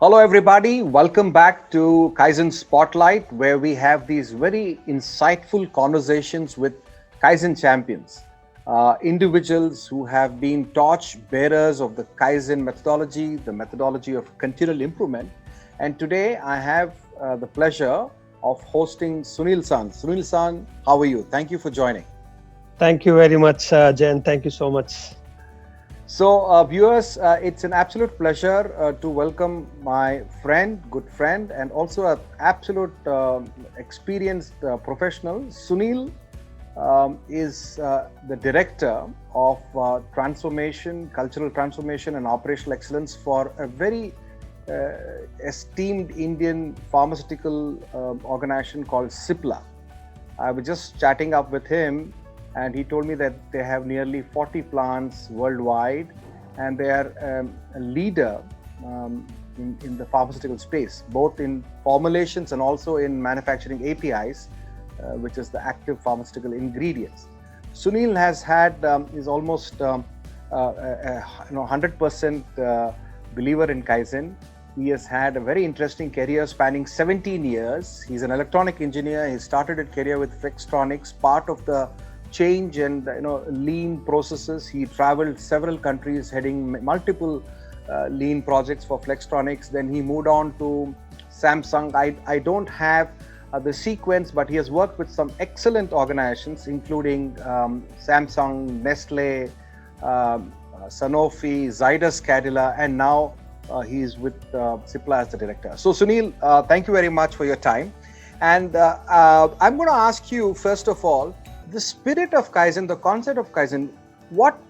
Hello, everybody. Welcome back to Kaizen Spotlight, where we have these very insightful conversations with Kaizen champions, individuals who have been torch bearers of the Kaizen methodology, the methodology of continual improvement. And today I have the pleasure of hosting Sunil San. Sunil San, how are you? Thank you for joining. Thank you very much, Jen. Thank you so much. So, viewers, it's an absolute pleasure to welcome my friend, good friend, and also an absolute experienced professional. Sunil is the director of transformation, cultural transformation, and operational excellence for a very esteemed Indian pharmaceutical organization called Cipla. I was just chatting up with him, and he told me that they have nearly 40 plants worldwide, and they are a leader in the pharmaceutical space, both in formulations and also in manufacturing APIs, which is the active pharmaceutical ingredients. Sunil has had is almost 100% believer in Kaizen. He has had a very interesting career spanning 17 years. He's an electronic engineer. He started his career with Flextronics, part of the change and lean processes. He traveled several countries heading multiple lean projects for Flextronics. Then he moved on to Samsung. I don't have the sequence, but he has worked with some excellent organizations, including Samsung, Nestle, Sanofi, Zydus Cadila, and now he's with Cipla as the director. So Sunil, thank you very much for your time. And I'm going to ask you, first of all, the spirit of Kaizen, the concept of Kaizen, what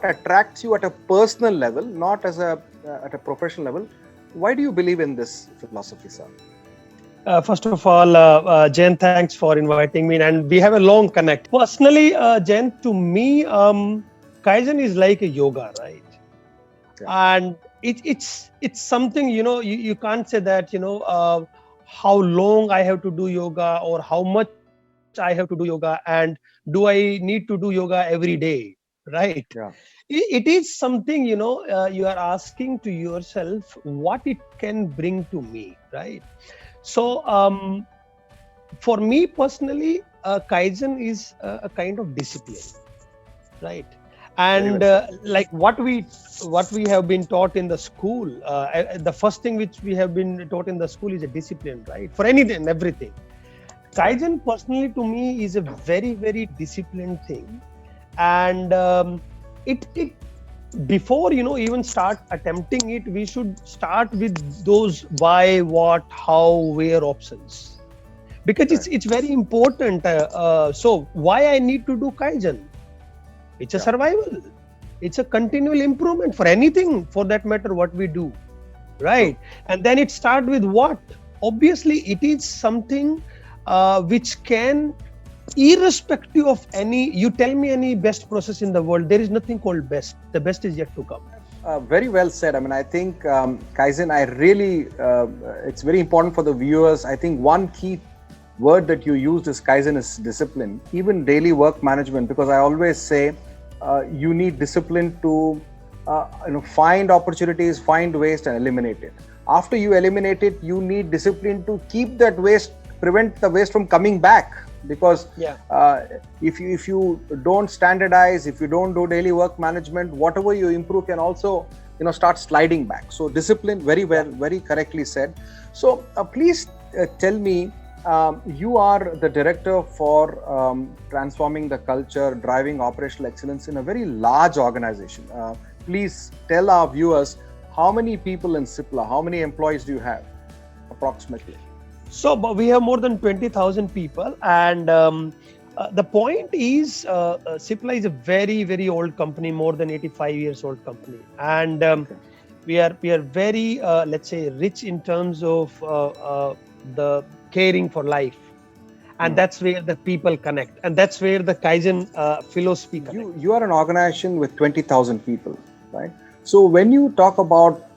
attracts you at a personal level, not as at a professional level? Why do you believe in this philosophy, sir? First of all, Jen, thanks for inviting me, and we have a long connect. Personally, Jen, to me, Kaizen is like a yoga, right? Yeah. And it's something, you can't say that, how long I have to do yoga or how much I have to do yoga, and do I need to do yoga every day, right? Yeah. It is something, you are asking to yourself what it can bring to me, right? So for me personally, Kaizen is a kind of discipline, right? And like what we have been taught in the school, the first thing which we have been taught in the school is a discipline, right? For anything and everything. Kaizen personally to me is a very, very disciplined thing. And it before, even start attempting it, we should start with those why, what, how, where options. Because it's very important. So why I need to do Kaizen? It's a survival. It's a continual improvement for anything, for that matter, what we do, right? And then it starts with what? Obviously, it is something which can, irrespective of you tell me any best process in the world, there is nothing called best. The best is yet to come. Very well said. I mean, I think Kaizen, it's very important for the viewers. I think one key word that you used is Kaizen is discipline, even daily work management, because I always say you need discipline to find opportunities, find waste and eliminate it. After you eliminate it, you need discipline to keep that waste, prevent the waste from coming back. Because if you don't standardize, if you don't do daily work management, whatever you improve can also start sliding back. So discipline, very well, very correctly said. So please tell me, you are the director for transforming the culture, driving operational excellence in a very large organization. Please tell our viewers, how many people in Cipla, how many employees do you have approximately? So we have more than 20,000 people, and the point is, Cipla is a very, very old company, more than 85 years old company, and we are very, let's say, rich in terms of the caring for life, and that's where the people connect, and that's where the Kaizen philosophy connects. You are an organization with 20,000 people, right? So when you talk about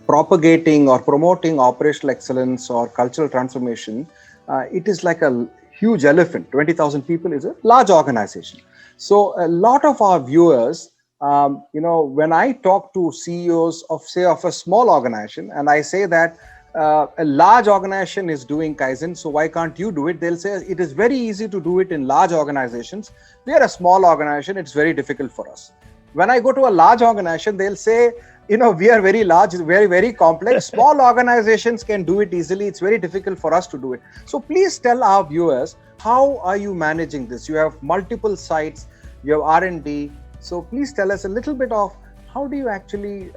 propagating or promoting operational excellence or cultural transformation, it is like a huge elephant. 20,000 people is a large organization. So a lot of our viewers when I talk to CEOs of, say, of a small organization, and I say that a large organization is doing Kaizen, so why can't you do it? They'll say it is very easy to do it in large organizations. We are a small organization; it's very difficult for us. When I go to a large organization, they'll say, we are very large, very, very complex. Small organizations can do it easily. It's very difficult for us to do it. So please tell our viewers, how are you managing this? You have multiple sites, you have R&D. So please tell us a little bit of how do you actually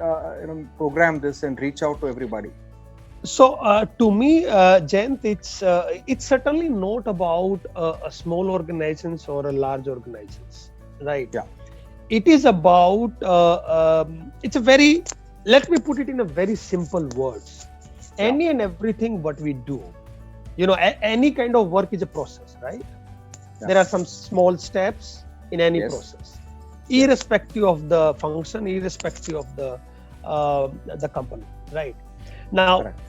program this and reach out to everybody? So to me, Jayant, it's certainly not about a small organizations or a large organizations, right? Yeah. It is about it's a very, let me put it in a very simple words. Any and everything what we do, any kind of work is a process, right? Yeah. There are some small steps in any process, irrespective of the function, irrespective of the company, right? Now, correct.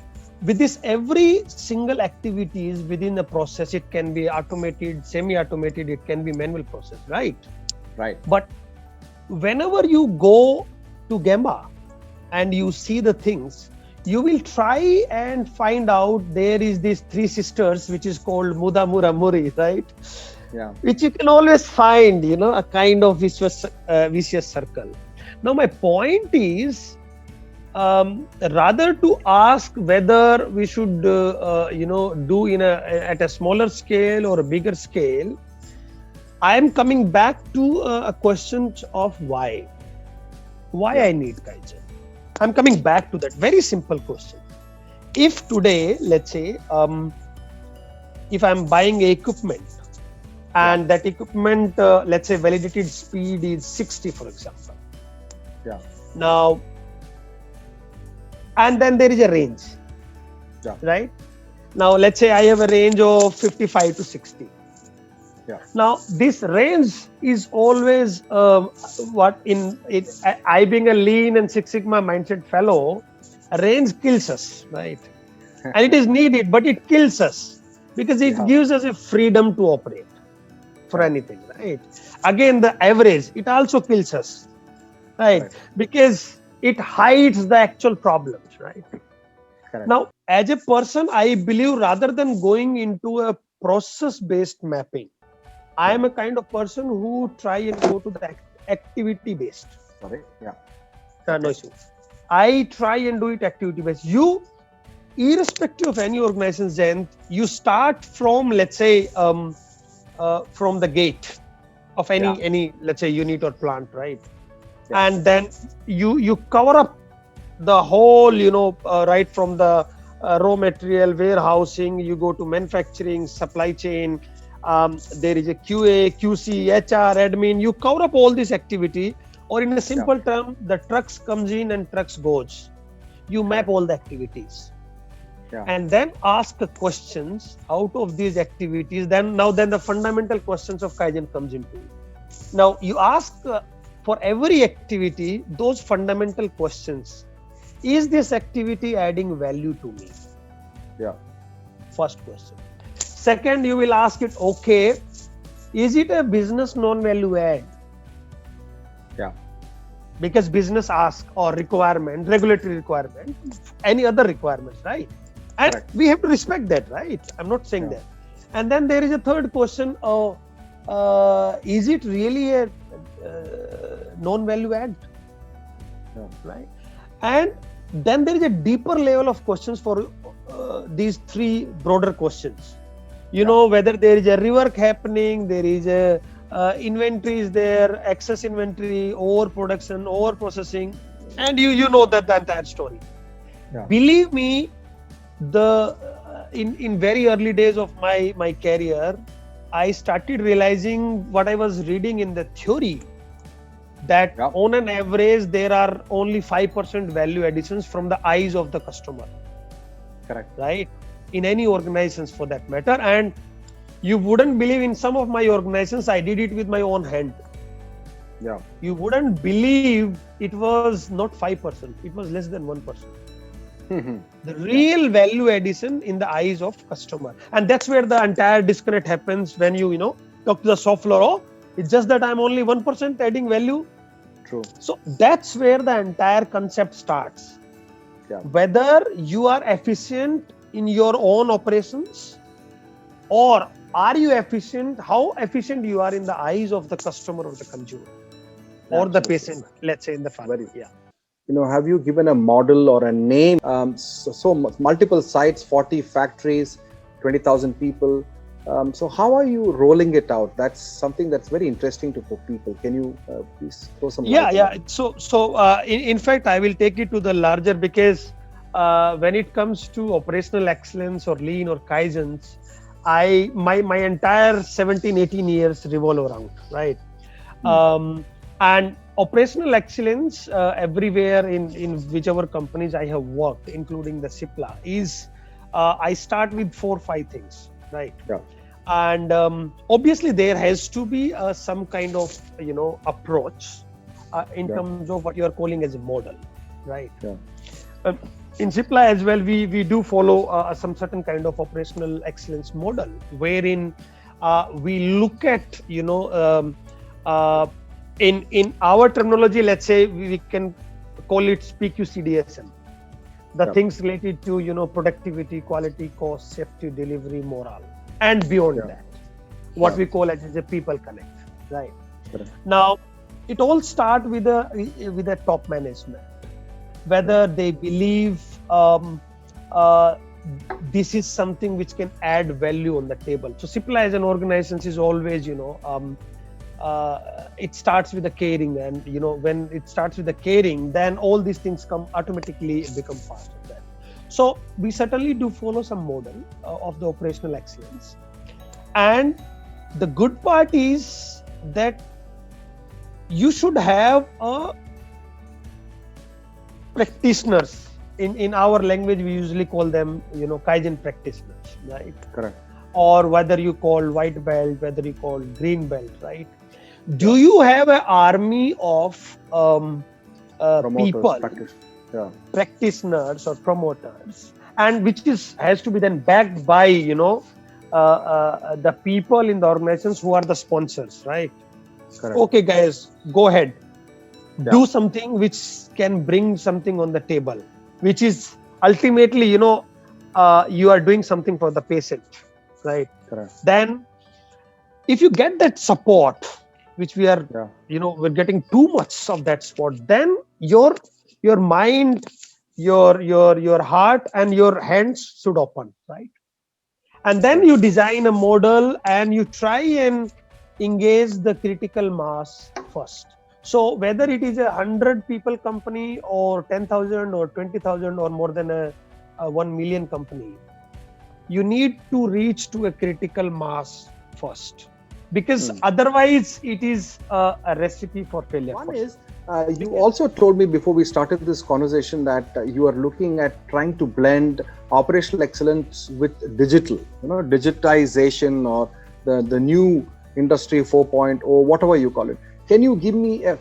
With this, every single activities within the process, it can be automated, semi-automated, it can be manual process, right? Right. But whenever you go to Gemba and you see the things, you will try and find out there is these three sisters, which is called Muda Mura Muri, right? Yeah. Which you can always find, a kind of vicious circle. Now, my point is, rather to ask whether we should, do at a smaller scale or a bigger scale, I am coming back to a question of why. Why I need Kaizen? I'm coming back to that very simple question. If today, let's say, if I'm buying equipment and that equipment, let's say, validated speed is 60, for example. Yeah. Now, and then there is a range, right? Now, let's say I have a range of 55 to 60. Yeah. Now, this range is always I being a lean and Six Sigma mindset fellow, a range kills us, right? And it is needed, but it kills us because it gives us a freedom to operate for anything, right? Again, the average, it also kills us, right? Because it hides the actual problems, right? Correct. Now, as a person, I believe rather than going into a process-based mapping, I am a kind of person who try and go to the activity-based. Sorry, No issue. I try and do it activity-based. You, irrespective of any organization, Jayant, you start from, let's say, from the gate of any let's say unit or plant, right? Yeah. And then you cover up the whole, right from the raw material, warehousing, you go to manufacturing, supply chain, there is a QA, QC, HR, admin, you cover up all this activity, or in a simple term, the trucks comes in and trucks goes. You map all the activities. And then ask questions out of these activities. Then the fundamental questions of Kaizen comes into it. Now you ask for every activity those fundamental questions. Is this activity adding value to me? First question. Second, you will ask it, okay, is it a business non-value add? Because business asks or requirement, regulatory requirement, any other requirements, right? And correct. We have to respect that, right? I'm not saying that. And then there is a third question of, is it really a non-value add? Right? And then there is a deeper level of questions for these three broader questions. Whether there is a rework happening, there is a inventory is there, excess inventory, overproduction, overprocessing, and you know that the entire story. Believe me, in very early days of my career, I started realizing what I was reading in the theory, that on an average there are only 5% value additions from the eyes of the customer. Correct. Right? In any organizations for that matter. And you wouldn't believe, in some of my organizations I did it with my own hand. You wouldn't believe it was not 5%, it was less than 1%. The real value addition in the eyes of customer. And that's where the entire disconnect happens when you talk to the shop floor. Oh, it's just that I'm only 1% adding value. True. So that's where the entire concept starts. Yeah. Whether you are efficient in your own operations, or are you efficient, how efficient you are in the eyes of the customer or the consumer or the Absolutely. patient, let's say in the pharma. Very. Yeah. Have you given a model or a name? Multiple sites, 40 factories, 20,000 people. So how are you rolling it out? That's something that's very interesting for people. Can you please throw some light on that? In fact, I will take it to the larger, because when it comes to operational excellence or lean or kaizens, my entire 17, 18 years revolve around, right? And operational excellence everywhere in whichever companies I have worked, including the Cipla, is I start with 4-5 things, right? Yeah. And obviously there has to be some kind of approach in terms of what you are calling as a model, right? In Cipla as well, we do follow some certain kind of operational excellence model, wherein we look at in our terminology, let's say we can call it PQCDSM, the things related to productivity, quality, cost, safety, delivery, morale, and beyond that, what we call as a people connect, right? Now it all starts with a top management, whether they believe this is something which can add value on the table. So Cipla as an organization is always it starts with the caring, and when it starts with the caring, then all these things automatically become part of that. So we certainly do follow some model of the operational excellence, and the good part is that you should have practitioners. In our language, we usually call them Kaizen practitioners, right? Correct. Or whether you call white belt, whether you call green belt, right? Do you have an army of people, practitioners or promoters, and which has to be then backed by the people in the organizations who are the sponsors, right? Correct. Okay, guys, go ahead, do something which can bring something on the table, which is ultimately you are doing something for the patient, right? Correct. Then if you get that support, which we are we're getting too much of that support, then your mind, your heart and your hands should open, right? And then you design a model and you try and engage the critical mass first. So whether it is 100 people company or 10,000 or 20,000 or more than a 1 million company, you need to reach to a critical mass first, because otherwise it is a recipe for failure. One is, you also told me before we started this conversation that you are looking at trying to blend operational excellence with digital, digitization, or the new industry 4.0, whatever you call it. Can you give me a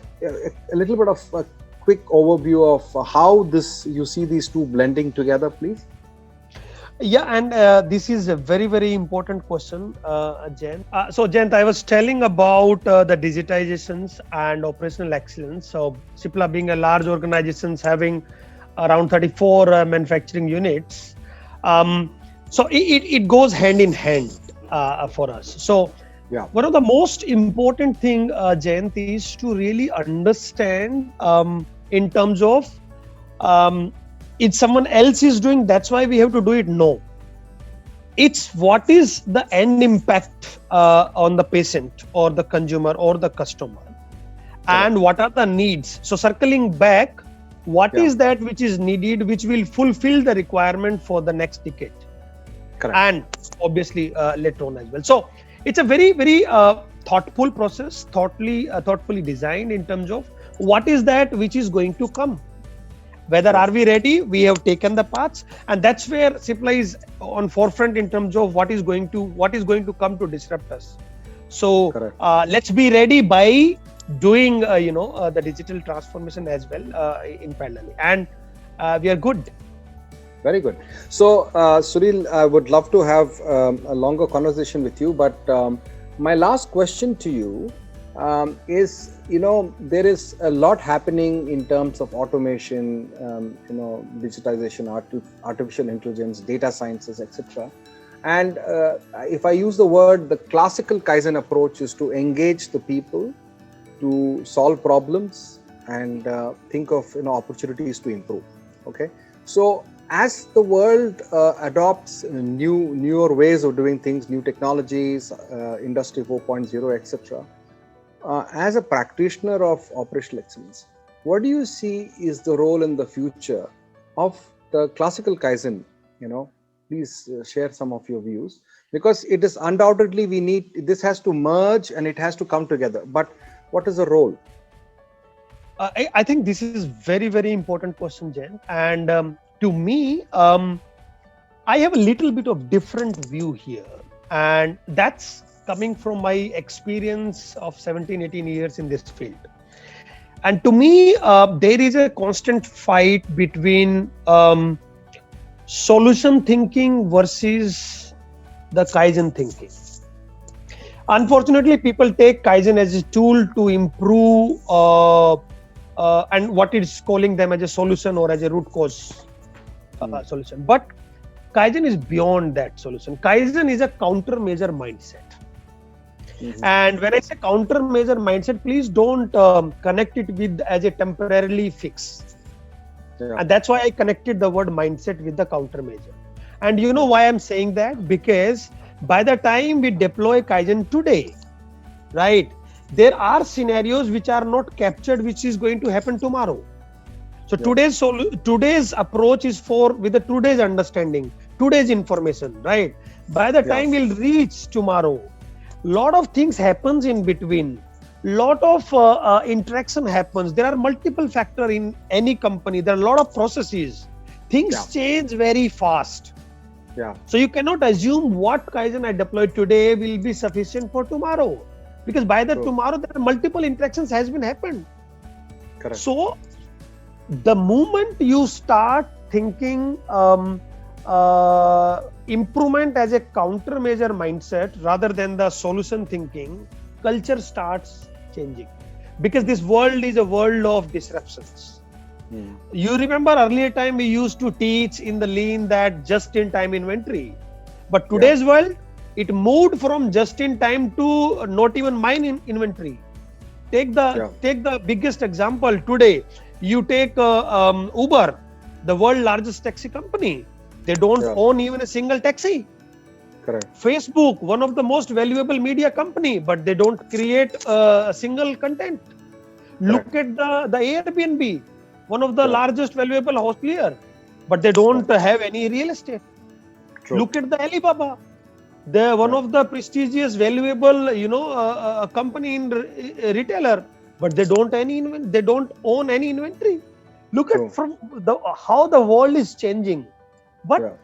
little bit of a quick overview of how you see these two blending together, please? Yeah, and this is a very, very important question, Jayant. So Jayant, I was telling about the digitizations and operational excellence. So Cipla being a large organization having around 34 manufacturing units. So it goes hand in hand for us. So one of the most important thing, Jayant, is to really understand in terms of it's someone else is doing, that's why we have to do it. No, it's what is the end impact on the patient or the consumer or the customer, and what are the needs. So circling back, what is that which is needed, which will fulfill the requirement for the next decade. Correct. And obviously later on as well. So it's a very, very thoughtful process, thoughtfully designed in terms of what is that which is going to come. Whether are we ready? We have taken the paths, and that's where Cipla is on forefront in terms of what is going to come to disrupt us. So let's be ready by doing the digital transformation as well in parallel, and we are good. Very good. So Sunil, I would love to have a longer conversation with you, but my last question to you is, there is a lot happening in terms of automation, digitization, artificial intelligence, data sciences, etc. And if I use the word, the classical Kaizen approach is to engage the people, to solve problems, and think of opportunities to improve. Okay, so as the world adopts newer ways of doing things, new technologies, Industry 4.0, etc. As a practitioner of operational excellence, what do you see is the role in the future of the classical Kaizen? Please share some of your views, because it is undoubtedly this has to merge and it has to come together. But what is the role? I think this is very, very important question, Jen. And to me, I have a little bit of different view here. And that's coming from my experience of 17, 18 years in this field. And to me, there is a constant fight between solution thinking versus the Kaizen thinking. Unfortunately, people take Kaizen as a tool to improve and what it's calling them as a solution or as a root cause solution. But Kaizen is beyond that solution. Kaizen is a countermeasure mindset. Mm-hmm. And when I say countermeasure mindset, please don't connect it with as a temporarily fix. Yeah. And that's why I connected the word mindset with the countermeasure. And you know why I'm saying that? Because by the time we deploy Kaizen today, right, there are scenarios which are not captured, which is going to happen tomorrow. So today's approach is with the today's understanding, today's information, right? By the time we'll reach tomorrow, lot of things happens in between. Lot of interaction happens. There are multiple factors in any company. There are a lot of processes. Things change very fast. Yeah. So you cannot assume what Kaizen I deployed today will be sufficient for tomorrow, because by the tomorrow there are multiple interactions has been happened. Correct. So the moment you start thinking improvement as a countermeasure mindset rather than the solution thinking, culture starts changing, because this world is a world of disruptions. You remember earlier time we used to teach in the lean that just-in-time inventory, but today's world, it moved from just-in-time to not even mine inventory. Take the biggest example today. You take Uber, the world's largest taxi company. They don't own even a single taxi. Correct. Facebook, one of the most valuable media company, but they don't create a single content. Correct. Look at the Airbnb, one of the largest valuable hotelier, but they don't have any real estate. True. Look at the Alibaba, they're one of the prestigious, valuable, company in retailer, but they don't own any inventory. Look at how the world is changing. But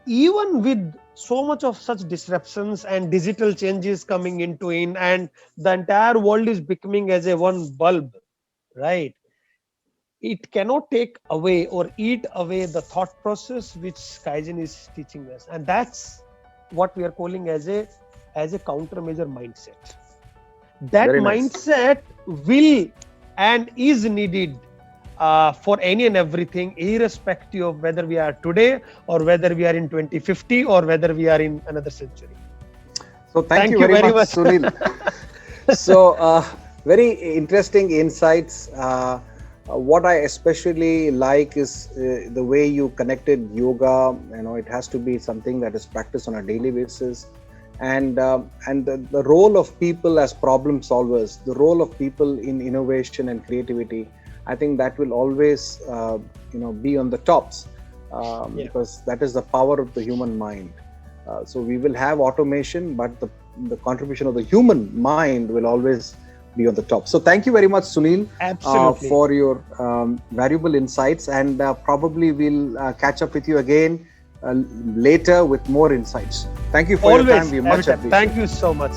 even with so much of such disruptions and digital changes coming and the entire world is becoming as a one bulb, right? It cannot take away or eat away the thought process which Kaizen is teaching us. And that's what we are calling as a countermeasure mindset. That mindset will and is needed for any and everything, irrespective of whether we are today or whether we are in 2050 or whether we are in another century. So thank you very much, Sunil. So very interesting insights. What I especially like is the way you connected yoga. It has to be something that is practiced on a daily basis, and the role of people as problem solvers, the role of people in innovation and creativity. I think that will always be on the tops because that is the power of the human mind. So we will have automation, but the contribution of the human mind will always be on the top. So thank you very much, Sunil, for your valuable insights, and probably we'll catch up with you again later with more insights. Thank you for your time. We much appreciate it. Thank you so much.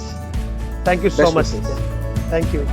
Thank you so much. Thank you.